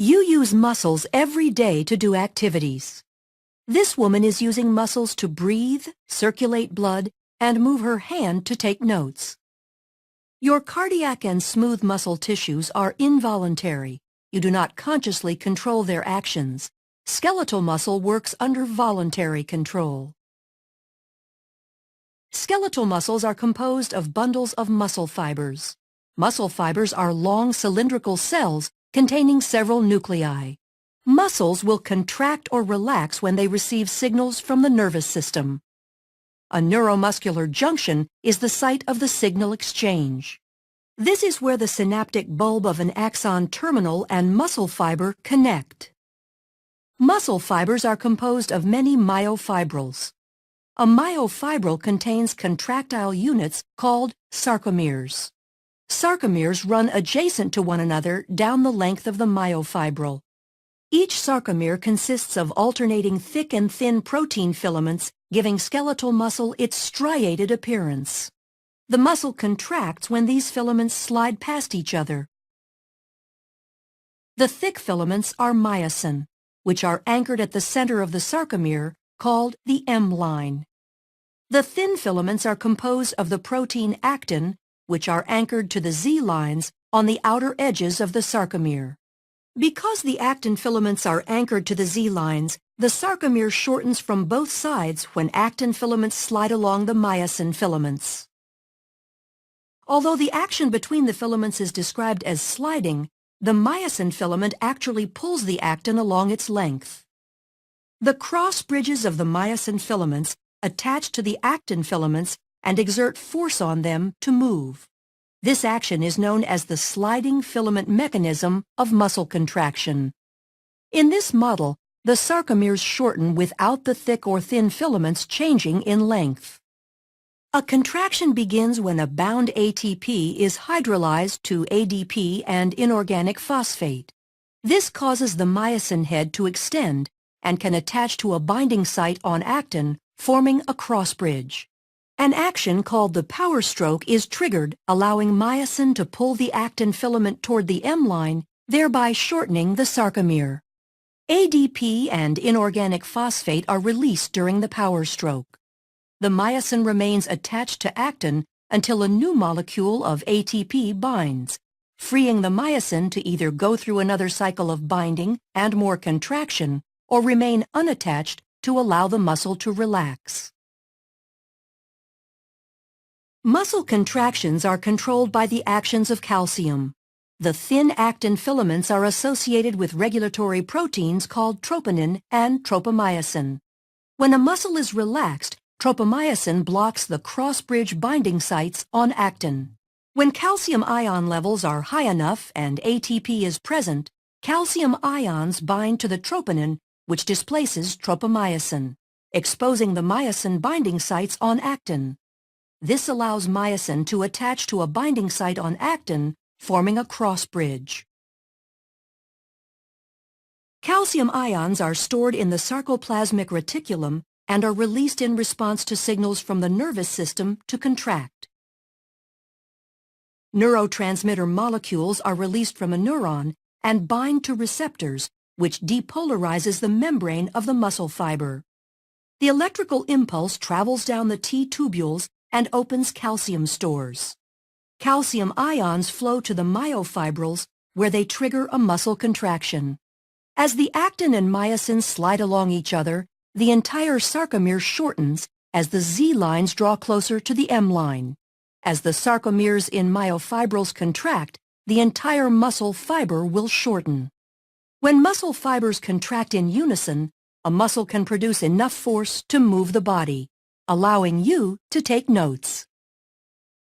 You use muscles every day to do activities. This woman is using muscles to breathe, circulate blood, and move her hand to take notes. Your cardiac and smooth muscle tissues are involuntary. You do not consciously control their actions. Skeletal muscle works under voluntary control. Skeletal muscles are composed of bundles of muscle fibers. Muscle fibers are long cylindrical cells containing several nuclei. Muscles will contract or relax when they receive signals from the nervous system. A neuromuscular junction is the site of the signal exchange. This is where the synaptic bulb of an axon terminal and muscle fiber connect. Muscle fibers are composed of many myofibrils. A myofibril contains contractile units called sarcomeres. Sarcomeres run adjacent to one another down the length of the myofibril. Each sarcomere consists of alternating thick and thin protein filaments, giving skeletal muscle its striated appearance. The muscle contracts when these filaments slide past each other. The thick filaments are myosin, which are anchored at the center of the sarcomere, called the M line. The thin filaments are composed of the protein actin, which are anchored to the Z lines on the outer edges of the sarcomere. Because the actin filaments are anchored to the Z lines, the sarcomere shortens from both sides when actin filaments slide along the myosin filaments. Although the action between the filaments is described as sliding, the myosin filament actually pulls the actin along its length. The cross bridges of the myosin filaments attach to the actin filaments and exert force on them to move. This action is known as the sliding filament mechanism of muscle contraction. In this model, the sarcomeres shorten without the thick or thin filaments changing in length. A contraction begins when a bound ATP is hydrolyzed to ADP and inorganic phosphate. This causes the myosin head to extend and can attach to a binding site on actin, forming a cross bridge. An action called the power stroke is triggered, allowing myosin to pull the actin filament toward the M line, thereby shortening the sarcomere. ADP and inorganic phosphate are released during the power stroke. The myosin remains attached to actin until a new molecule of ATP binds, freeing the myosin to either go through another cycle of binding and more contraction or remain unattached to allow the muscle to relax. Muscle contractions are controlled by the actions of calcium. The thin actin filaments are associated with regulatory proteins called troponin and tropomyosin. When a muscle is relaxed, tropomyosin blocks the cross-bridge binding sites on actin. When calcium ion levels are high enough and ATP is present, calcium ions bind to the troponin, which displaces tropomyosin, exposing the myosin binding sites on actin. This allows myosin to attach to a binding site on actin, forming a cross bridge. Calcium ions are stored in the sarcoplasmic reticulum and are released in response to signals from the nervous system to contract. Neurotransmitter molecules are released from a neuron and bind to receptors, which depolarizes the membrane of the muscle fiber. The electrical impulse travels down the T-tubules and opens calcium stores. Calcium ions flow to the myofibrils, where they trigger a muscle contraction. As the actin and myosin slide along each other, the entire sarcomere shortens as the Z lines draw closer to the M line. As the sarcomeres in myofibrils contract, the entire muscle fiber will shorten. When muscle fibers contract in unison, a muscle can produce enough force to move the body, allowing you to take notes.